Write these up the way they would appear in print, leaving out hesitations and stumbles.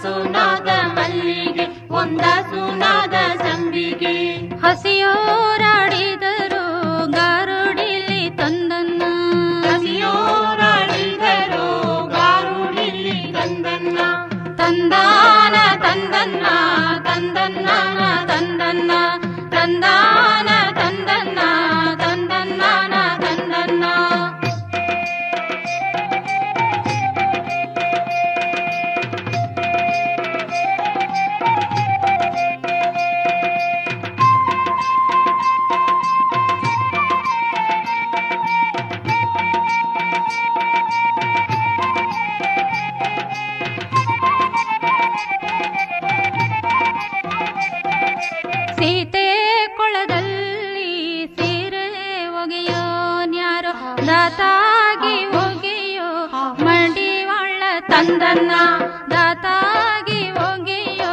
ಸುನಾದ ಮಲ್ಲಿಗೆ ಒಂದ ಸುನಾದ ಸಂಪಿಗೆ. ಹಸಿಯೋರಾಡಿದರು ಗಾರುಡಿಲಿ ತಂದನ್ನ, ಹಸಿಯೋರಾಡಿದರು ಗಾರುಡಿಲಿ ತಂದನ್ನ. ತಂದಾನ ತಂದನ್ನ ತಂದನ್ನ ತಂದನ್ನ ತಂದಾನ ತಂದನ್ನ ತಂದನ್ನ ತಂದನ್ನ. ಸೀತೆ ಕೊಳದಲ್ಲಿ ಸೀರೆ ಒಗೆಯೋ ನ್ಯಾರೋ ದಾತಾಗಿ ಒಗೆಯೋ ಮಡಿವಾಳ ತಂದನ್ನ, ದಾತಾಗಿ ಒಗೆಯೋ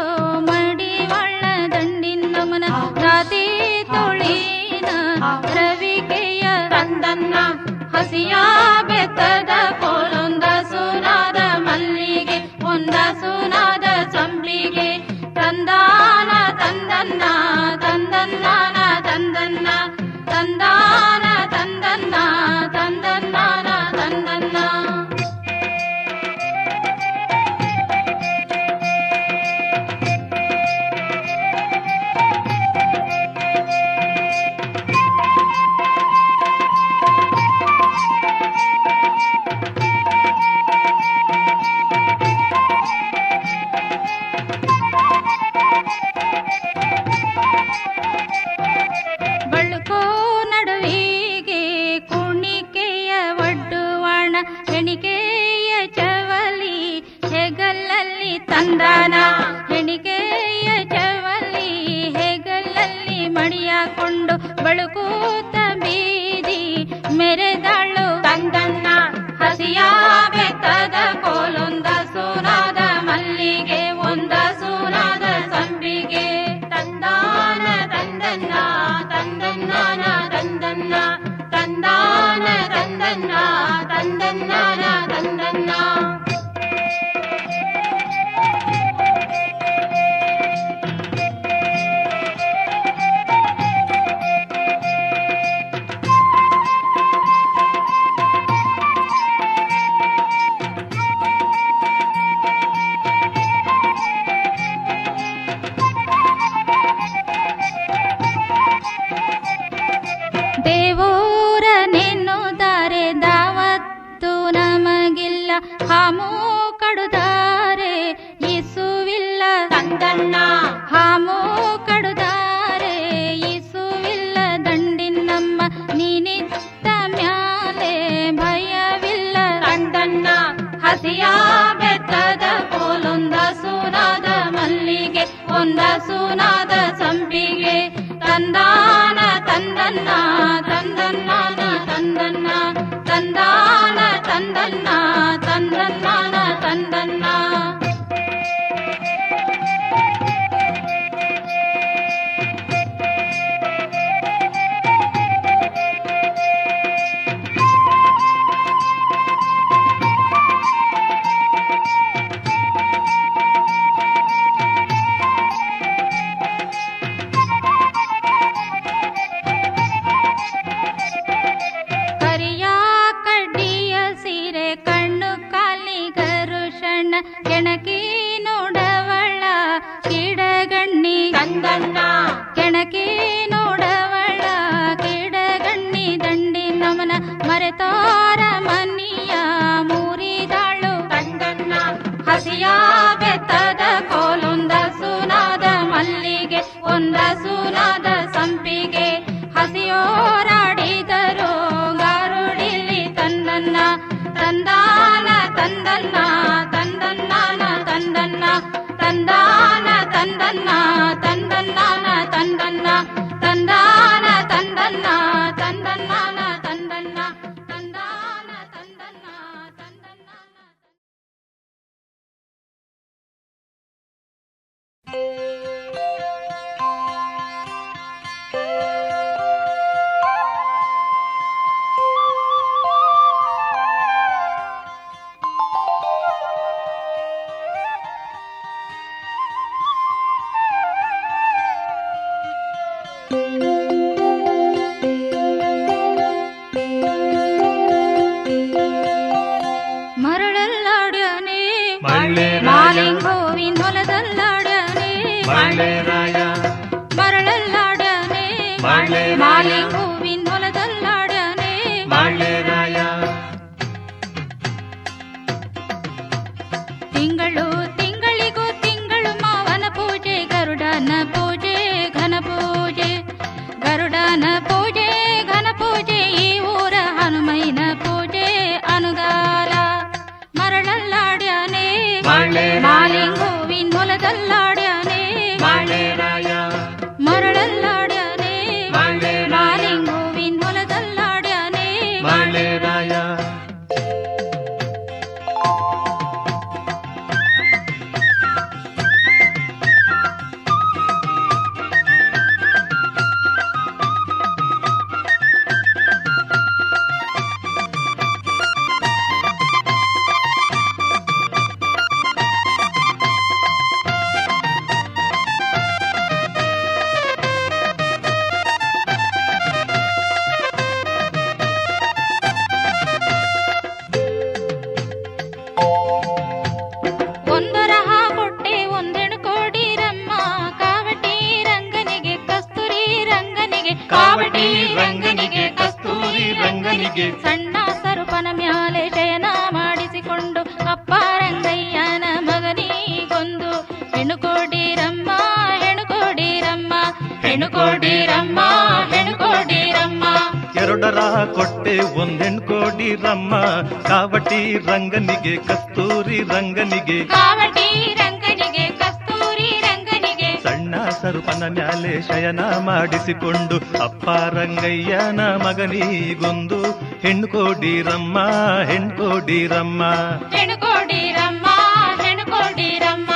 ಮಡಿವಾಳ ದಂಡಿನಮನ ರಾತಿ ತೊಳಿನ ರವಿಕೆಯ ತಂದನ್ನ. ಹಸಿಯ ಬೆತ್ತದ ಕೋಲೊಂದ ಸುನಾದ ಮಲ್ಲಿಗೆ ಒಂದ ಸುನಾದ ಸಂಪಿಗೆ. ತಂದಾನ ತಂದನ್ನ ತಂದನ್ನ ತಂದನ್ನ ತಂದಾನ ತಂದನ್ನ ತಂದನ್ನ ತಂದನ್ನ. ಬಳುಕೋ ನಡುವಿಗೆ ಕುಣಿಕೆಯ ಒಡ್ಡುವಾಣ ಹೆಣಿಕೆಯ ಚವಲಿ ಹೆಗಲಲ್ಲಿ ತಂದಾನ, ಹೆಣಿಕೆಯ ಚವಲಿ ಹೆಗಲಲ್ಲಿ ಮಣಿಯಾಕೊಂಡು ಬಳುಕೂತ ಬೀದಿ ಮೆರೆದಾಳು ತಂದನ್ನ. ಹಸಿಯ ಬೆತ್ತದ ಕೋಲೊಂದ ಸುನಾದ ಮಲ್ಲಿಗೆ ಒಂದ ಸುನಾದ ಸಂಪಿಗೆ. ತಂದಾನ ತಂದನ್ನ ತಂದನ್ನ ತಂದನ್ನ ತಂದಾನ ತಂದನ್ನ ತಂದನ್ನ ತಂದನ್ನ. ದೇವೂರ ನೆನ್ನುತ್ತಾರೆ ದಾವತ್ತು ನಮಗಿಲ್ಲ, ಹಾಮು ಕಡುತ್ತಾರೆ ಇಸುವಿಲ್ಲ ತಂದನ್ನ. ಹಾಮು ಕಡುತ್ತಾರೆ ಇಸುವಿಲ್ಲ ದಂಡಿನಮ್ಮ ನೀನಿತ್ತ ಮ್ಯಾಲೆ ಭಯವಿಲ್ಲ ತಂದನ್ನ. ಹಸಿಯ ಬೆತ್ತದ ಕೋಲೊಂದ ಸುನಾದ ಮಲ್ಲಿಗೆ ಒಂದ ಸುನಾದ ಸಂಪಿಗೆ. ತಂದಾನ ತಂದನ್ನ ತಂದನ್ನ ತಂದನ್ನ ತಂದಾನ ತಂದನ್ನ ತಂದನ್ನ ತಂದನ್ನ. ಕರಿಯ ಕಡ್ಡಿಯ ಸೀರೆ ಕಣ್ಣು ಕಾಲಿಗರುಷಣ ಕೆಣಕಿ ನೋಡವಳ ಕಿಡಗಣ್ಣಿ ತಂದನ್ನ. ಕೆಣಕಿ ನೋಡವಳ ಕಿಡಗಣ್ಣಿ ದಂಡಿ ನಮನ ಮರೆತೋರ ಮನಿಯ ಮೂರಿದಾಳು ತಂದನ್ನ. ಹಸಿಯ ಬೆತ್ತದ ಕೋಲೊಂದ ಸುನಾದ ಮಲ್ಲಿಗೆ ಒಂದ ಸುನಾದ ಸಂಪಿಗೆ. ಹಸಿಯೋರಾಡಿದರು ಗಾರುಡಿಲಿ ತಂದನ್ನ, ತಂದಾನ ತಂದನ್ನ ತಂದನ್ನ ತಂದನ್ನ ತಂದಾನ ತಂದನ್ನ ತಂದನ್ನ ತಂದನ್ನ ತಂದಾನ ತಂದನ್ನ ತಂದನ್ನ ತಂದನ್ನ ತಂದಾನ ತಂದನ್ನ ತಂದನ್ನ. ಮಳ್ಳೆರಾಯ ಮರಳಲ್ಲಾಡ್ಯಾನೆ ಮಳ್ಳೆರಾಯ ಮಾಲಿಂಗ ಹೂವಿನ ಹೊಲದಲ್ಲಾಡ್ಯಾನೆ ಮಳ್ಳೆರಾಯ ತಿಂಗಳು ತಿಂಗಳಿಗೂ ತಿಂಗಳು ಮಾವನ ಪೂಜೆ ಗರುಡನ ಪೂಜೆ ಘನ ಪೂಜೆ ಗರುಡನ ಪೂಜೆ ಘನ ಪೂಜೆ ಈ ಊರ ಹನುಮೈನ ಪೂಜೆ ಅನುಗಾಲ ಮರಳಲ್ಲಾಡ್ಯಾನೆ ಮಾಲಿಂಗ ಹೂವಿನ ಹೊಲದಲ್ಲಾಡ್ಯಾನೆ ಮಳ್ಳೆರಾಯ ಮರಳಲ್ಲಾಡ್ಯಾನೆ ಮಾಲಿಂಗ ಹೂವಿನ ಹೊಲದಲ್ಲಾಡ್ಯಾನೆ ಮಳ್ಳೆರಾಯ ಒಂದರಹ ಕೊಟ್ಟೆ ಒಂದೆಣು ಕೋಡಿರಮ್ಮ ಕಾವಟಿ ರಂಗನಿಗೆ ಕಸ್ತೂರಿ ರಂಗನಿಗೆ ಕಾವಟಿ ರಂಗನಿಗೆ ಕಸ್ತೂರಿ ರಂಗನಿಗೆ ಸಣ್ಣ ಸರುಪನ ಮ್ಯಾಲೆ ಶಯನ ಮಾಡಿಸಿಕೊಂಡು ಅಪ್ಪ ರಂಗಯ್ಯನ ಮಗನಿಗೊಂದು ಹೆಣ್ಣು ಕೋಡಿರಮ್ಮ ಹೆಣ್ಣು ಕೋಡಿರಮ್ಮ ಹೆಣ್ಣು ಕೋಡಿರಮ್ಮ ಹೆಣ್ಣು ಕೋಡಿರಮ್ಮ ಎರಡರ ಕೊಟ್ಟೆ ಒಂದೆಣ್ ಕೋಡಿರಮ್ಮ ಕಾವಟಿ ರಂಗನಿಗೆ ಕಸ್ತೂರಿ ರಂಗನಿಗೆ ಕಾವಟಿ ರಂಗನಿಗೆ ಕಸ್ತೂರಿ ರಂಗನಿಗೆ ಸಣ್ಣ ಸರುಪನ ಮ್ಯಾಲೆ ಶಯನ ಮಾಡಿಸಿಕೊಂಡು ಅಪ್ಪ ರಂಗಯ್ಯನ ಮಗನಿಗೊಂದು ಹೆಣ್ಣು ಕೋಡಿರಮ್ಮ ಹೆಣ್ಣು ಕೋಡಿರಮ್ಮ ಹೆಣ್ಣು ಕೋಡಿರಮ್ಮ ಹೆಣ್ಣು ಕೋಡಿರಮ್ಮ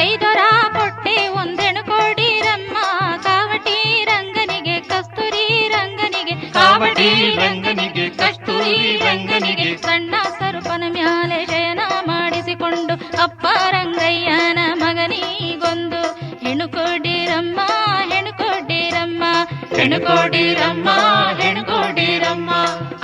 ಐದರ ಕೊಟ್ಟೆ ಒಂದೆಣು ಕೋಡಿರಮ್ಮ ಕಾವಟಿ ರಂಗನಿಗೆ ಕಸ್ತೂರಿ ರಂಗನಿಗೆ ಕಾವಟಿ ರಂಗನಿಗೆ ಕಸ್ತೂರಿ ರಂಗನಿಗೆ ಸಣ್ಣ ಸರುಪನ ಮ್ಯಾಲೆ ಶಯನ ಮಾಡಿಸಿಕೊಂಡು ಅಪ್ಪ ರಂಗಯ್ಯನ ಮಗನಿಗೊಂದು ಹೆಣ್ಣು ಕೋಡಿರಮ್ಮ ಹೆಣ್ಣು ಕೋಡಿರಮ್ಮ ಹೆಣ್ಣು ಕೋಡಿರಮ್ಮ ಹೆಣ್ಣು ಕೋಡಿರಮ್ಮ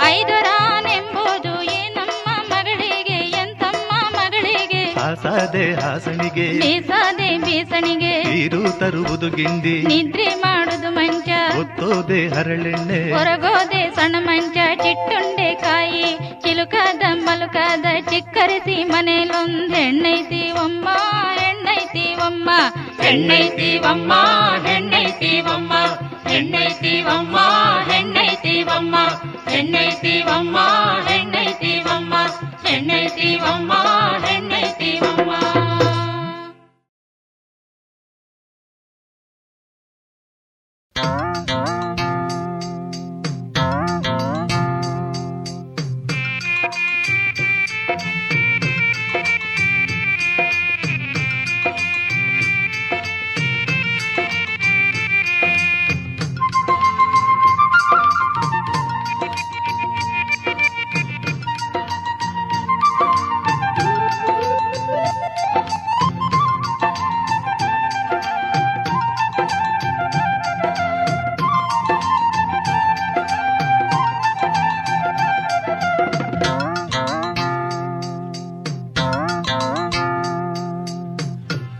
ಐದರಾನೆಂಬುದು ಏನಮ್ಮ ಮಗಳಿಗೆ ಎಂತಮ್ಮ ಮಗಳಿಗೆ ಹಾಸದೆ ಹಾಸನಿಗೆ ಬೀಸದೆ ಬೀಸಣಿಗೆ ನೀರು ತರುವುದು ಗಿಂಡಿ ನಿದ್ರೆ ಮಾಡುದು ಮಂಚ ಒತ್ತೋದೆ ಹರಳೆಣ್ಣೆ ಹೊರಗೋದೆ ಸಣ್ಣ ಮಂಚ ಚಿಟ್ಟುಂಡೆ ಕಾಯಿ ಚಿಲುಕದ ಮಲುಕದ ಚಿಕ್ಕರಿಸಿ ಮನೇಲೊಂದ್ ಹೆಣ್ಣೈತಿವಮ್ಮ ಹೆಣ್ಣೈತಿವಮ್ಮ ಹೆಣ್ಣೈತಿವಮ್ಮ ಹೆಣ್ಣೈತಿವಮ್ಮ ಹೆಣ್ಣೈತಿವಮ್ಮ ಹೆಣ್ಣೈತಿವಮ್ಮ ಹೆಣ್ಣೈತಿವಮ್ಮ ಹೆಣ್ಣೈತಿವಮ್ಮ ಹೆಣ್ಣೈತಿವಮ್ಮ ಹೆಣ್ಣೈತಿವಮ್ಮ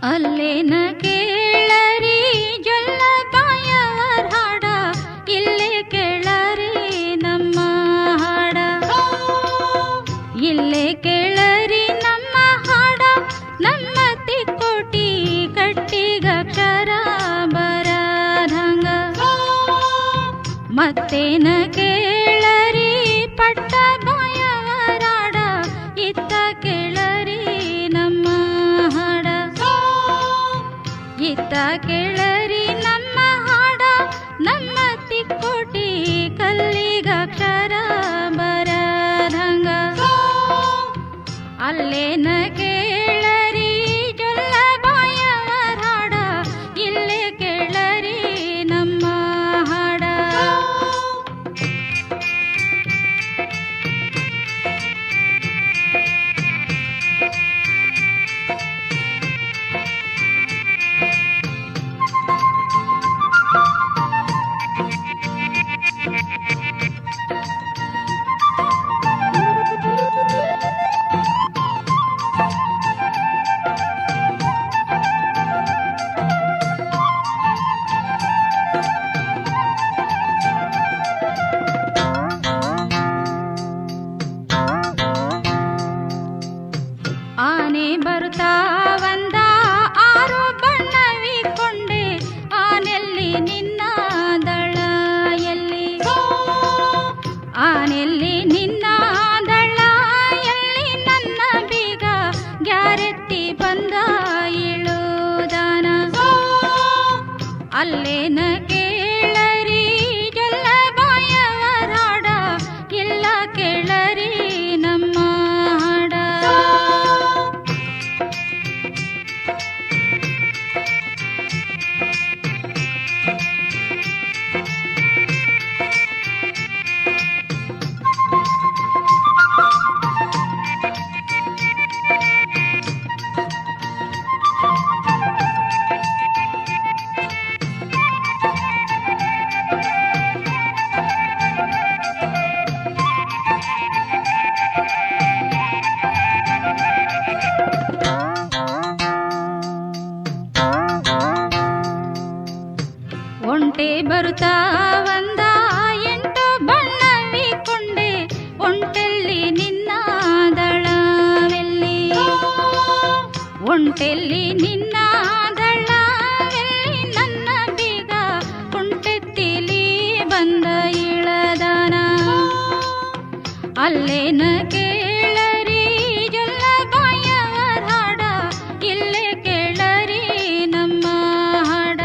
ಅಲ್ಲೇನ ಕೇಳರಿ ಜೊಲ್ಲ ಬಾಯವರ್ ಹಾಡ ಇಲ್ಲೇ ಕೇಳರಿ ನಮ್ಮ ಹಾಡ ಇಲ್ಲೇ ಕೇಳರಿ ನಮ್ಮ ಹಾಡ ನಮ್ಮ ತಿಕ್ಕೋಟಿ ಕಟ್ಟಿಗಕ್ಷರ ಬರದಂಗ ಮತ್ತೇನ ಕೇಳರಿ ಪಟ್ಟ ಬಾಯವರಾಡ ಇತ್ತ ಕೇಳರಿ ನಮ್ಮ ಹಾಡ ಇತ್ತ ಕೇಳರಿ ನಮ್ಮ ಹಾಡ ನಮ್ಮ ತಿಕ್ಕೋಟಿ ಕಲ್ಲಿಗಕ್ಷರ ಬರದಂಗ ಅಲ್ಲೇನ ಕೇಳ ಬರುತ್ತಾ ಒಂದ ಆರು ಬಣ್ಣವಿಕೊಂಡೆ ಆನೆಲ್ಲಿ ನಿನ್ನ ದಳ ಎಲ್ಲಿ ಆನೆಲ್ಲಿ ನಿನ್ನ ದಳ ಎಲ್ಲಿ ನನ್ನ ಬೀಗ ಗ್ಯಾರೆತ್ತಿ ಬಂದ ಇಳುದಾನ ಅಲ್ಲೇನ ಕೇಳರಿ ಜೊಲ್ಲ ಬಾಯವರಾಡ ಎಲ್ಲ ಕೇಳರಿ ನಮ್ಮ ಹಾಡ ಒಂಟೆ ಬರುತ್ತಾ ಒಂದ ಎಂಟು ಬಣ್ಣವಿಕೊಂಡೆ ಒಂಟೆಲ್ಲಿ ನಿನ್ನ ದಳವೆಲ್ಲಿ ಒಂಟೆಲ್ಲಿ ನಿನ್ನ ದಳವೆಲ್ಲಿ ನನ್ನ ಬೀಗ ಕುಂಟೆತ್ತಿಲಿ ಬಂದ ಇಳದಾನ ಅಲ್ಲೇನ ಕೇಳರಿ ಜೊಲ್ಲ ಬಾಯವರಾಡ ಇಲ್ಲೇ ಕೇಳರಿ ನಮ್ಮ ಹಾಡ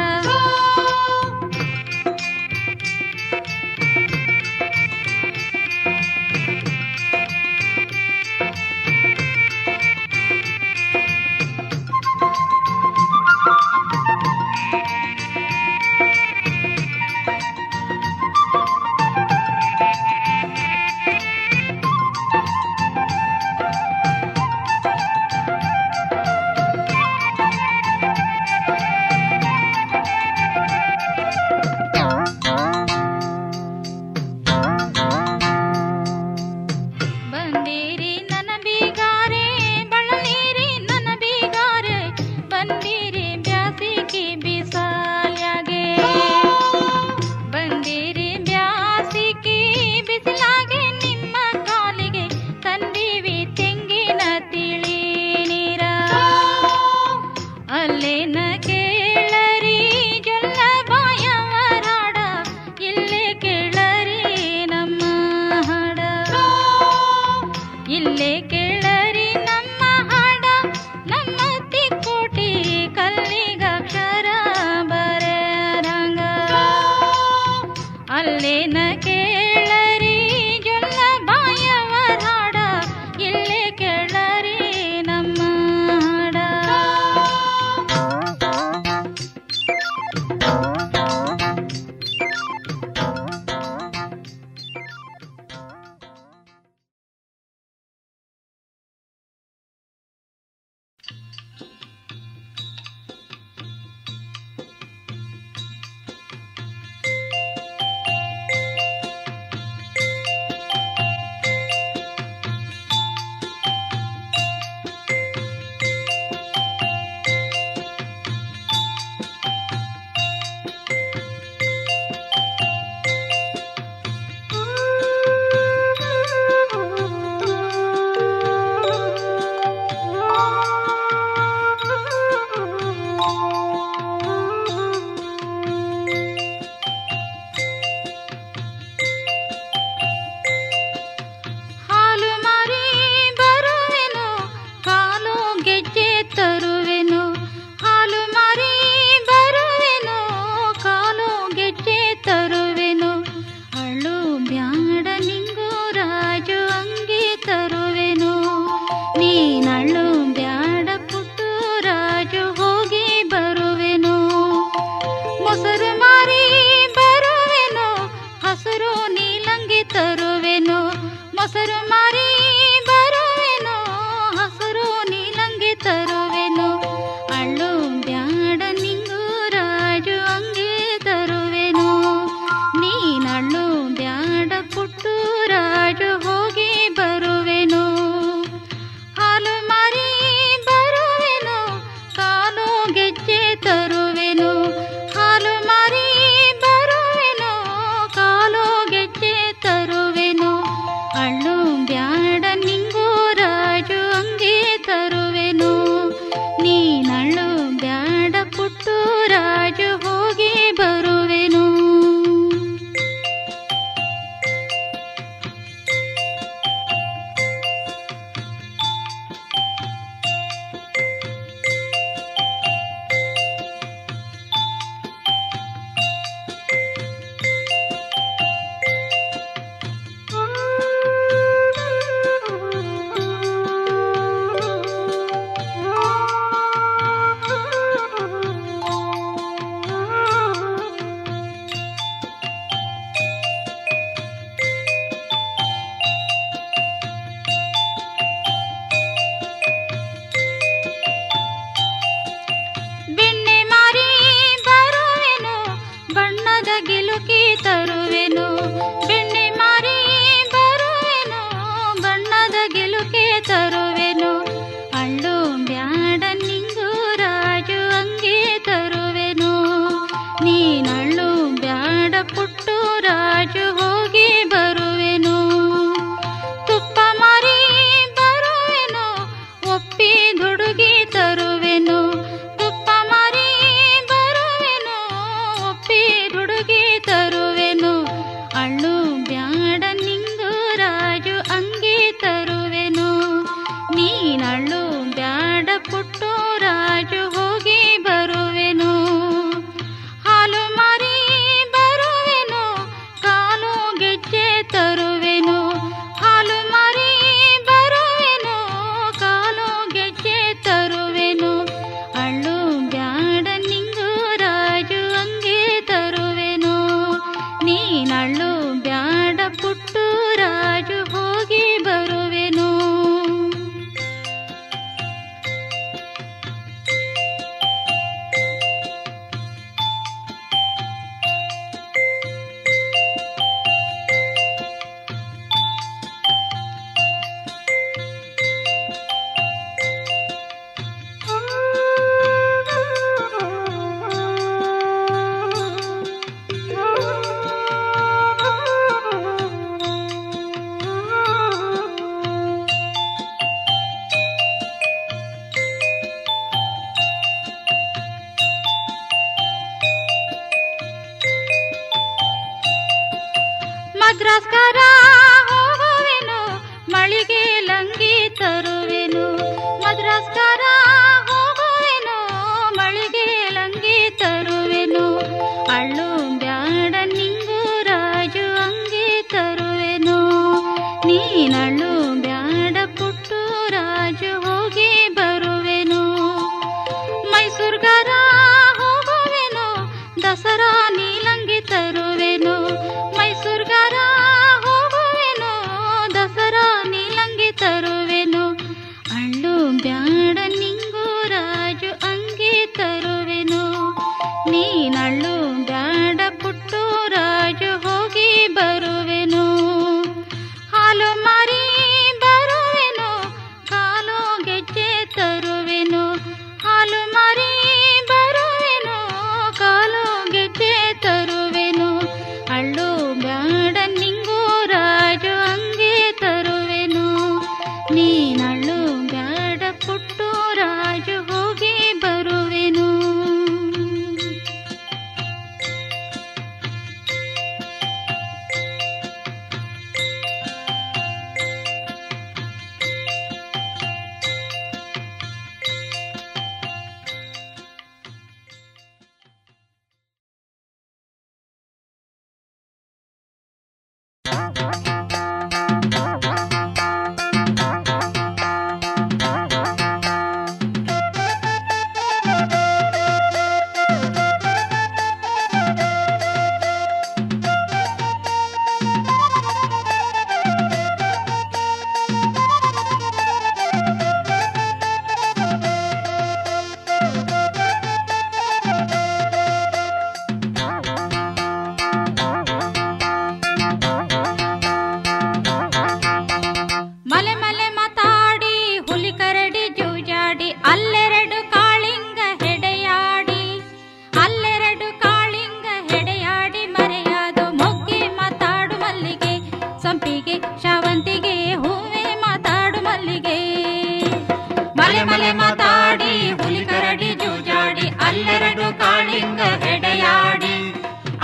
ಮಲೆ ಮಲೆ ಮಾತಾಡಿ ಹುಲಿ ಕರಡಿ ಜೂಜಾಡಿ ಅಲ್ಲೆರಡು ಕಾಳಿಂಗ ಹೆಡೆಯಾಡಿ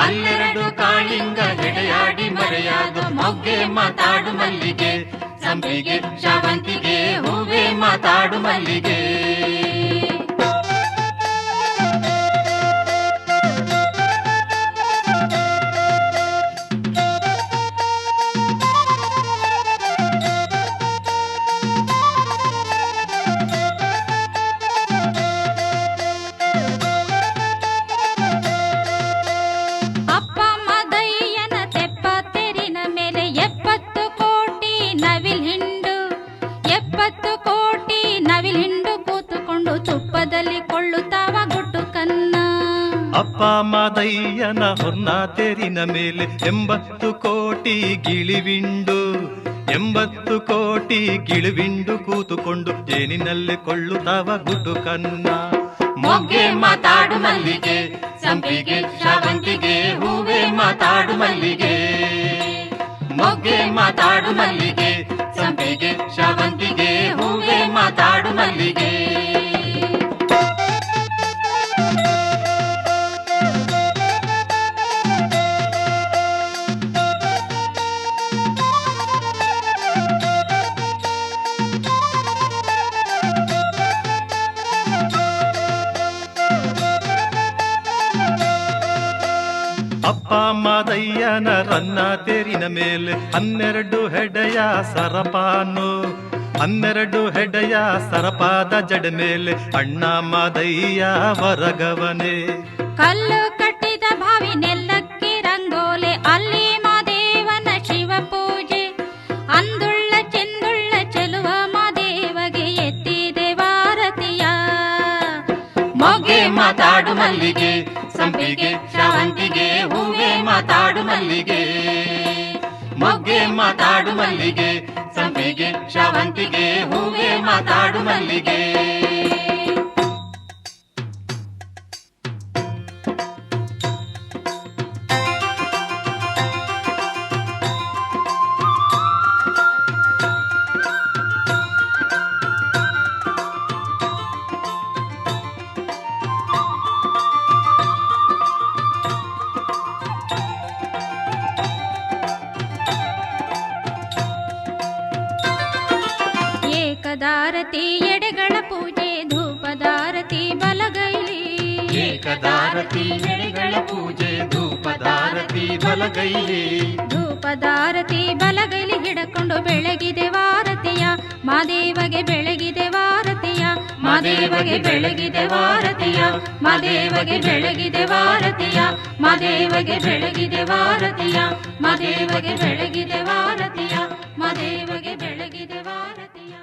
ಅಲ್ಲೆರಡು ಕಾಳಿಂಗ ಹೆಡೆಯಾಡಿ ಮರೆಯಾದು ಮೊಗ್ಗೆ ಮಾತಾಡು ಮಲ್ಲಿಗೆ ಸಂಪಿಗೆ ಶಾವಂತಿಗೆ ಹೂವೆ ಮಾತಾಡು ಮಲ್ಲಿಗೆ ಅಪ್ಪ ಮಾದಯ್ಯನ ಹೊನ್ನ ತೆರಿನ ಮೇಲೆ 80 ಕೋಟಿ ಗಿಳಿವಿಂಡು 80 ಕೋಟಿ ಗಿಳಿವಿಂಡು ಕೂತುಕೊಂಡು ಜೇನಿನಲ್ಲಿ ಕೊಳ್ಳುತ್ತಾವ ಗುಟು ಕನ್ನ ಮೊಗ್ಗೆ ಮಾತಾಡು ಮಲ್ಲಿಗೆ ಸಂಪಿಗೆ ಶಾವಂತಿಗೆ ಹೂವೆ ಮಾತಾಡು ಮಲ್ಲಿಗೆ ಮೊಗ್ಗೆ ಮಾತಾಡು ಮಲ್ಲಿಗೆ ಸಂಪಿಗೆ ಶಾವಂತಿಗೆ ಹೂವೆ ಮಾತಾಡು ಮಲ್ಲಿಗೆ ಅಪ್ಪ ಮಾದಯ್ಯನ ರನ್ನ ತೇರಿನ ಮೇಲೆ 12 ಹೆಡೆಯ ಸರಪಾನು 12 ಹೆಡೆಯ ಸರಪಾದ ಜಡ ಮೇಲೆ ಅಣ್ಣ ಮಾದಯ್ಯ ವರಗವನೆ ಕಲ್ಲು ಕಟ್ಟಿದ ಭಾವಿ ನೆಲ್ಲಕ್ಕಿ ರಂಗೋಲೆ ಅಲ್ಲಿ ಮಾದೇವನ ಶಿವ ಪೂಜೆ ಅಂದುಳ್ಳ ಚೆಂದುಳ್ಳ ಚೆಲುವ ಮಾದೇವಗೆ ಎತ್ತಿದೆ ವಾರತಿಯ ಮೊಗ್ಗೆ ಮಾತಾಡು ಮಲ್ಲಿಗೆ ಸಂಪಿಗೆ ಶಾವಂತಿಗೆ ಹೂವೆ ಮಾತಾಡು ಮಲ್ಲಿಗೆ ಮೊಗ್ಗೆ ಮಾತಾಡು ಮಲ್ಲಿಗೆ ಸಂಪಿಗೆ ಶಾವಂತಿಗೆ ಹೂವೆ ಮಾತಾಡು ಮಲ್ಲಿಗೆ ಏಕದಾರತಿ ಎಡೆಗಳ ಪೂಜೆ ಧೂಪದಾರತಿ ಬಲಗೈಲಿ ಏಕದಾರತಿ ಎಡೆಗಳ ಪೂಜೆ ಧೂಪದಾರತಿ ಬಲಗೈಲಿ ಧೂಪದಾರತಿ ಬಲಗೈಲಿ ಹಿಡಕೊಂಡು ಬೆಳಗಿದೆ ವಾರತಿಯ ಮಾದೇವಗೆ ಬೆಳಗಿದೆ ವಾರತಿಯ ಮಾದೇವಗೆ ಬೆಳಗಿದೆ ವಾರತಿಯ ಮಾದೇವಗೆ ಬೆಳಗಿದೆ ವಾರತಿಯ ಮಾದೇವಗೆ ಬೆಳಗಿದೆ ವಾರತಿಯ ಮಾದೇವಗೆ ಬೆಳಗಿದೆ ವಾರತಿಯ ಮಾದೇವಗೆ ಬೆಳಗಿದೆ ವಾರತಿಯ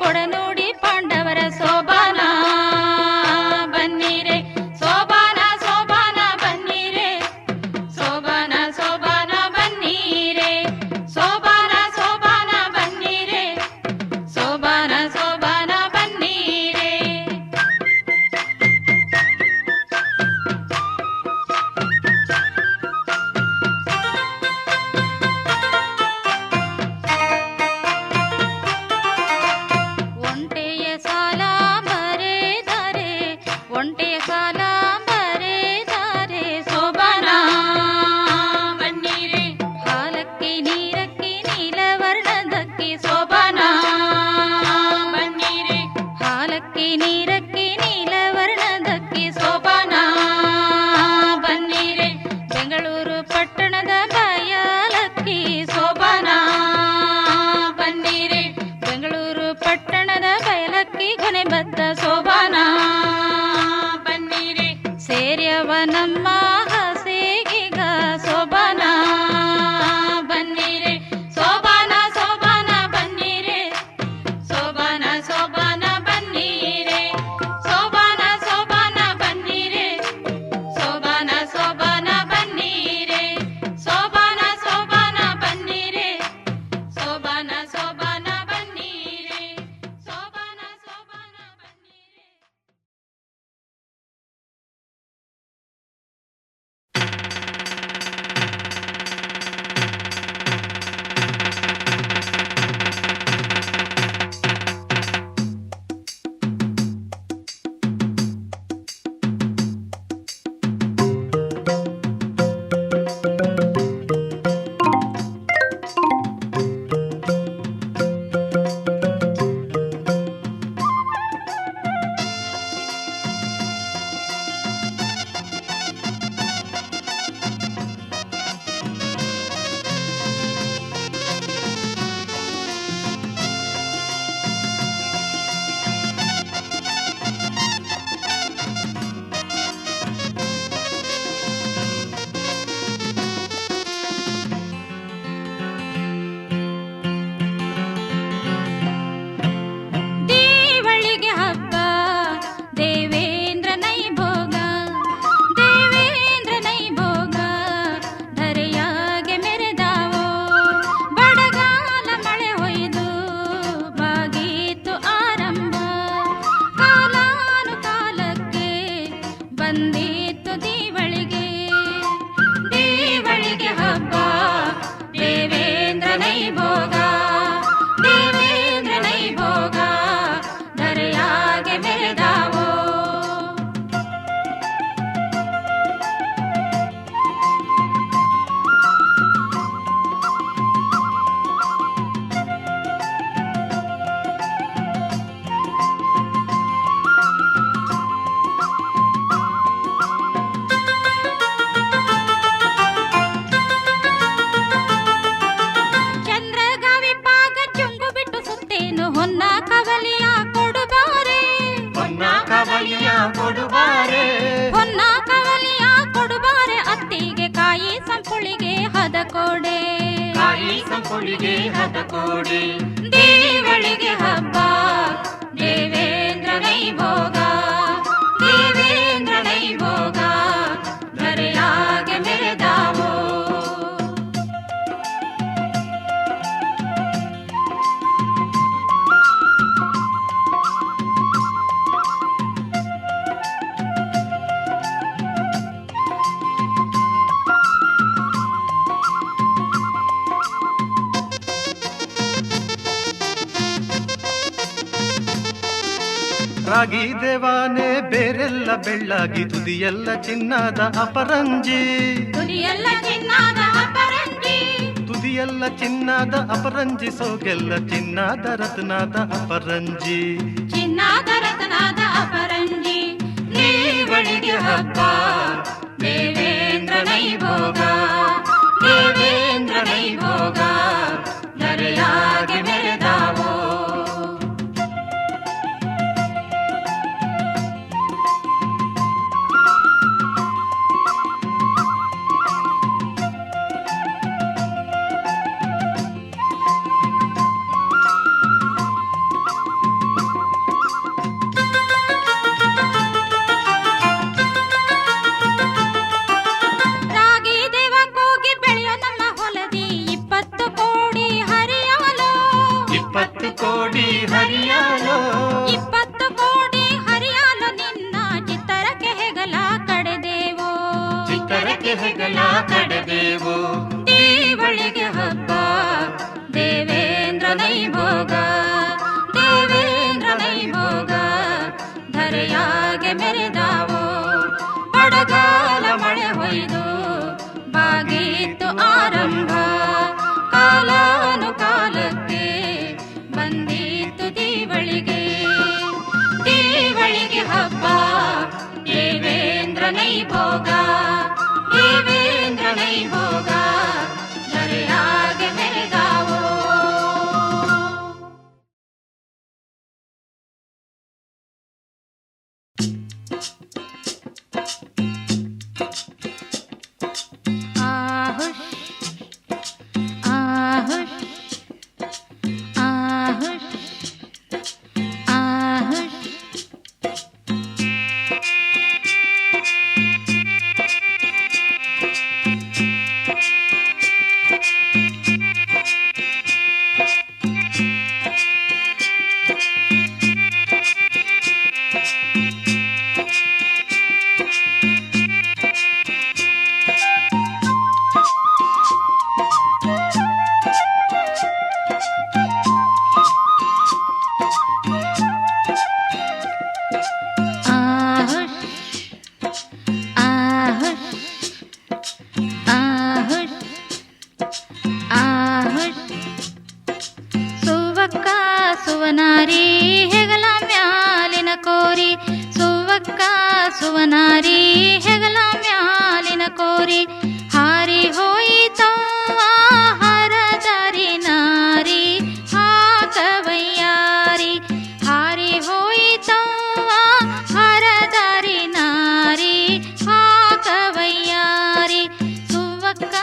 ಕೊಡನೋಡಿ ಪಾಂಡವರ ಸೋಬಾನ ಬನ್ನಿರೆ ಸೋಬಾನ ಸೋಬಾನ ಬನ್ನಿರೆ ಸೋಬಾನ ಸೋಬಾನ ಬನ್ನಿರೆ ಸೋಬಾನ ಸೋಬಾನ ಬನ್ನಿರೆ ಸೋಬಾನ ಸೋಬಾನ ಬನ್ನಿರೆ ಒಂಟೆಯ ಸಾಲ ಬರೆದರೆ ಒಂಟೆಯ ಸಾಲ ಬರೆದರೆ ಸೋಬಾನ ಬನ್ನಿರೆ ಹಾಲಕ್ಕಿ ನೀರಕ್ಕಿ ನೀಲವರ್ಣದಕ್ಕಿ ಸೋಬಾನ ಬನ್ನಿರೆ ಹಾಲಕ್ಕಿ ನೀರಕ್ಕಿ ನೀಲವರ್ಣದಕ್ಕಿ ಸೋಬಾನ ಬನ್ನಿರೆ ಬೆಂಗಳೂರು ಪಟ್ಟಣದ ಬಯಲಕ್ಕಿ ಸೋಬಾನ ಬನ್ನಿರೆ ಬೆಂಗಳೂರು ಪಟ್ಟಣದ ಬಯಲಕ್ಕಿ ಕೊನೆಬದ್ದ ಸೋಬಾನ ಬನ್ನಿರೆ ಸೇರ್ಯವ ನಮ್ಮ ಹಸೆಗೀಗ ಸೋಬಾನ ಬನ್ನಿರೆ ಸೋಬಾನ ಸೋಬಾನ ಬನ್ನಿರೆ ಸೋಬಾನ ಸೋಬಾನ ಬನ್ನಿರೆ ಸೋಬಾನ ಸೋಬಾನ ಬನ್ನಿರೆ ಸೋಬಾನ ಸೋಬಾನ ಬನ್ನಿರೆ ಸೋಬಾನ ಸೋಬಾನ ಬನ್ನಿರೆ ಸೋಬಾನ ಸೋಬಾನ ಬನ್ನಿರೆ ಸೋಬಾನ ಸೋಬಾನ ಬನ್ನಿರೆ ದೇವಳಿಗೆ ಹಬ್ಬ ದೇವೇಂದ್ರ ನೈಭೋಗ ದೇವೇಂದ್ರ ನೈಭೋಗ ಧರೆಯಾಗೆ ಮೆರೆದಾವೋ ಬಡಗಾಲ ಮಳೆ ಹೊಯ್ದು ಬಾಗೀತು ಆರಂಭ ಕಾಲಾನು ಕಾಲಕ್ಕೆ ಬಂದಿತ್ತು ದೇವಳಿಗೆ ದೇವಳಿಗೆ ಹಬ್ಬ ದೇವೇಂದ್ರ ನೈಭೋಗ ದೇವೇಂದ್ರ ನೈಭೋಗ ಧರೆಯಾಗೆ ಮೆರೆದಾವೋ ಚಂದ್ರಗಾವಿ ಪಾಗ ಚುಂಗು ಬಿಟ್ಟು ಸುತ್ತೇನು ಹೊನ್ನ ಕವಲಿಯ ಕೊಡುಬಾರೆ ಹೊನ್ನ ಕವಲಿಯ ಕೊಡುಬಾರೆ ಹೊನ್ನ ಕವಲಿಯ ಕೊಡುಬಾರೆ ಅತ್ತಿಗೆ ಕಾಯಿ ಸಂಪುಳಿಗೆ ಹದ ಕೊಡೆ ಕಾಯಿ ಸಂಪುಳಿಗೆ ಹದ ಕೋಡೆ ದೇವಳಿಗೆ ಹಬ್ಬ ದೇವೇಂದ್ರ ನೈಭೋಗ ದೇವೇಂದ್ರ ನೈಭೋಗ ಧರೆಯಾಗೆ ಮೆರೆದಾವೋ ರಾಗಿ ದೇವಾನೆ ಬೇರೆಲ್ಲ ಬೆಳ್ಳಾಗಿ ತುದಿಯೆಲ್ಲ ಚಿನ್ನದ ಅಪರಂಜಿ ತುದಿಯೆಲ್ಲ ಚಿನ್ನದ ಅಪರಂಜಿ ತುದಿಯೆಲ್ಲ ಚಿನ್ನದ ಅಪರಂಜಿ ಸೋಗೆಲ್ಲ ಚಿನ್ನದ ರತ್ನದ ಅಪರಂಜಿ ಚಿನ್ನದ ರತ್ನದ ಅಪರಂಜಿ ದೇವಳಿಗೆ ಹಬ್ಬ ದೇವೇಂದ್ರ ನೈಭೋಗ ದೇವೇಂದ್ರ ನೈಭೋಗ ಧರೆಯಾಗೆ ಮೆರೆದಾವೋ ಕಡೆದೆವು. ದೀವಳಿಗೆ ಹಬ್ಬ ದೇವೇಂದ್ರ ನೈಭೋಗ, ದೇವೇಂದ್ರ ನೈಭೋಗ ಧರೆಯಾಗೆ ಮೆರೆದಾವು. ಬಡಗಾಲ ಮಳೆ ಹೊಯ್ದು ಬಾಗಿತ್ತು ಆರಂಭ, ಕಾಲಾನುಕಾಲಕ್ಕೆ ಬಂದಿತ್ತು ದೀವಳಿಗೆ. ದೀವಳಿಗೆ ಹಬ್ಬ ದೇವೇಂದ್ರ ನೈಭೋಗ, ದೇವೇಂದ್ರ ನೈಭೋಗ ಧರೆಯಾಗೆ ಮೆರೆದಾವು. ಸುವನಾರಿ ಹೆಗಲ ಮ್ಯಾಲಿನ ಕೋರಿ, ಸುವಕ್ಕ ಸುವನಾರಿ ಹೆಗಲ ಮ್ಯಾಲಿನ ಕೋರಿ, ಹಾರಿ ಹೋಯಿತವ್ವ ಹರದರಿ ನಾರಿ ಹಾಕವಯ್ಯಾರಿ, ಹಾರಿ ಹೋಯಿತವ್ವ ಹರದರಿ ನಾರಿ ಹಾಕವಯ್ಯಾರಿ. ಸುವಕ್ಕ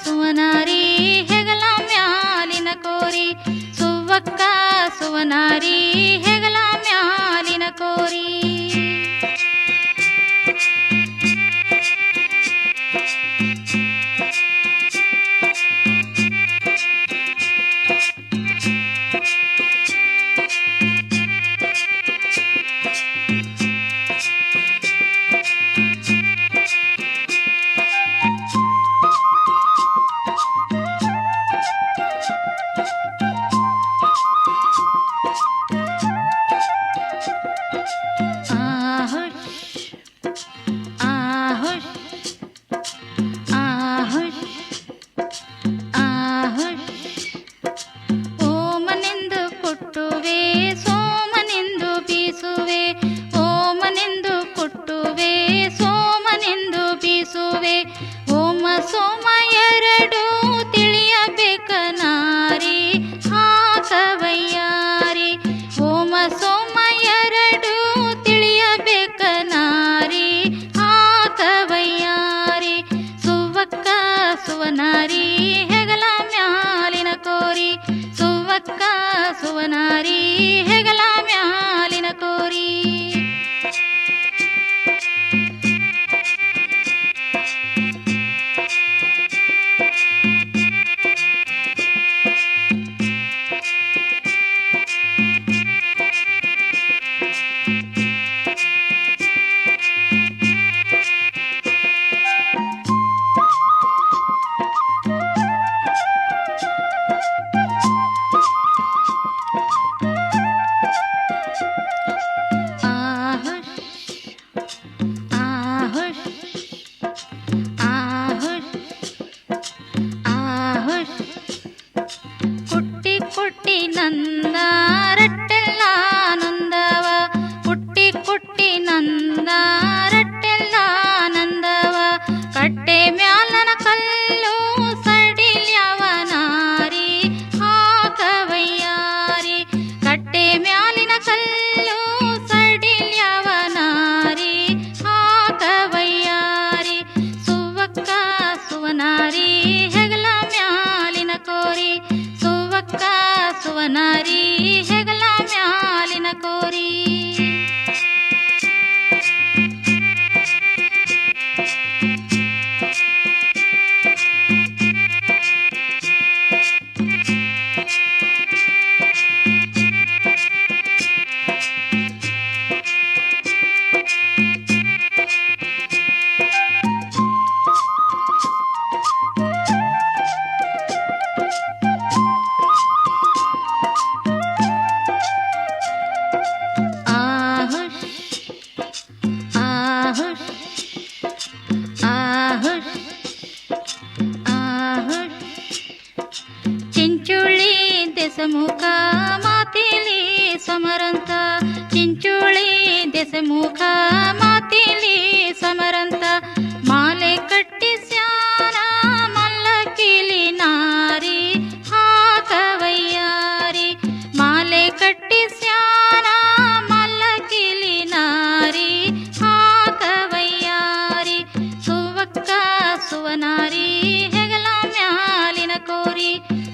ಸುವನಾರಿ ಹೆಗಲ ಮ್ಯಾಲಿನ ಕೋರಿ, ಸುವಕ್ಕ ಸುವನಾರಿ ಹೆಗಲ ಮ್ಯಾಲಿನ ಕೋರಿ. ಓಮನೆಂದು ಕೊಟ್ಟುವೆ ಸೋಮನೆಂದು ಬೀಸುವೆ, ಓಮನೆಂದು ಕೊಟ್ಟುವೆ ಸೋಮನೆಂದು ಬೀಸುವೆ, ಓಮ ಸೋಮ ಎರಡು ತಿಳಿಯಬೇಕ ನಾರಿ ಹಾಕವಯ್ಯಾರಿ, ಓಮ ಸೋಮ ಎರಡು ತಿಳಿಯಬೇಕ ನಾರಿ ಹಾಕವಯ್ಯಾರಿ. ಸುವಕ್ಕ ಸುವನಾರಿ ಹೆಗಲ ಮ್ಯಾಲಿನ ಕೋರಿ, ಸುವಕ್ಕ ಸುವನಾರಿ ಹೆಗಲ ಮ್ಯಾಲಿನ ಕೋರಿ. ಕುಟ್ಟಿ ಕುಟ್ಟಿ ನಂದ ರಟ್ಟೆಲ್ಲ ನಂದವ, ಕುಟ್ಟಿ ಕುಟ್ಟಿ ನಂದ ರಟ್ಟೆಲ್ಲ ನಂದವ, ಕಟ್ಟೆ ಮ್ಯಾಲನ ಕಲ್ಲು ಸಡಿಲ್ಯವ ನಾರಿ ಹಾಕವಯ್ಯಾರಿ, ಕಟ್ಟೆ ಮ್ಯಾಲಿನ ಕಲ್ಲು ಸಡಿಲ್ಯವ ನಾರಿ ಹಾಕವಯ್ಯಾರಿ. ಸುವಕ್ಕ ಸುವನಾರಿ ಹೆಗಲ ಮ್ಯಾಲಿನ ಕೋರಿ, ಸುವಕ್ಕ ಸುವನಾರಿ ಹೆಗಲ ಮ್ಯಾಲಿನ ಕೋರಿ. ಸಮರಂತ ಚಿಂಚೋಳಿ ದೆಸೆಮುಖ ಮಾತಿಲಿ ಸಮರಂತ ಮಾಲೆ ಕಟ್ಟಿಸ್ಯಾನ ಮಲ್ಲಕಿಲಿ ನಾರಿ ಹಾಕವಯ್ಯಾರಿ ಮಾಲೆ ಕಟ್ಟಿಸ್ಯಾನ ಮಲ್ಲಕಿಲಿ ನಾರಿ ಹಾಕವಯ್ಯಾರಿ ಸುವಕ್ಕ ಸುವನಾರಿ ಹೆಗಲ ಮ್ಯಾಲಿನ ಕೋರಿ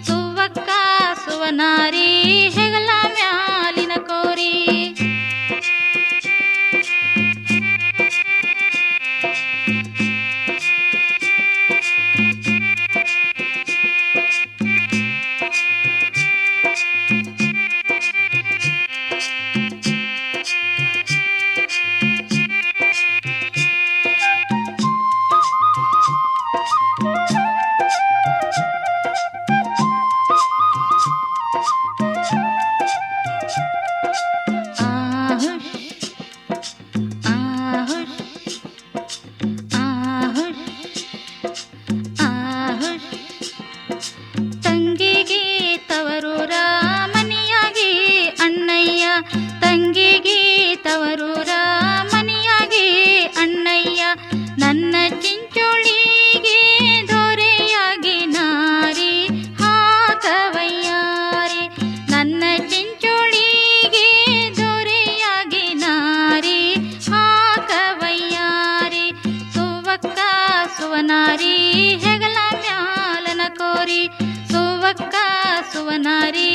ಸುವಕ್ಕ ಸುವನಾರಿ ಹೆಗಲ ಮ್ಯಾಲಿನ ಕೋರಿ ತಂಗಿಗೆ ತವರೂರ ಮನಿಯಾಗಿ ಅಣ್ಣಯ್ಯ ತಂಗಿಗೆ ತವರೂರ ಮನಿಯಾಗಿ ಅಣ್ಣಯ್ಯ ನನ್ನ ಚಿಂಚೋಳಿಗೆ ದೊರೆಯಾಗಿ ನಾರಿ ಹಾಕವಯ್ಯಾರಿ ನನ್ನ ಚಿಂಚೋಳಿಗೆ ದೊರೆಯಾಗಿ ನಾರಿ ಹಾಕವಯ್ಯಾರಿ ಸುವಕ್ಕ ಸುವನಾರಿ ಹೆಗಲ ಮ್ಯಾಲನ ಕೋರಿ ಸುವಕ್ಕ ಸುವನಾರಿ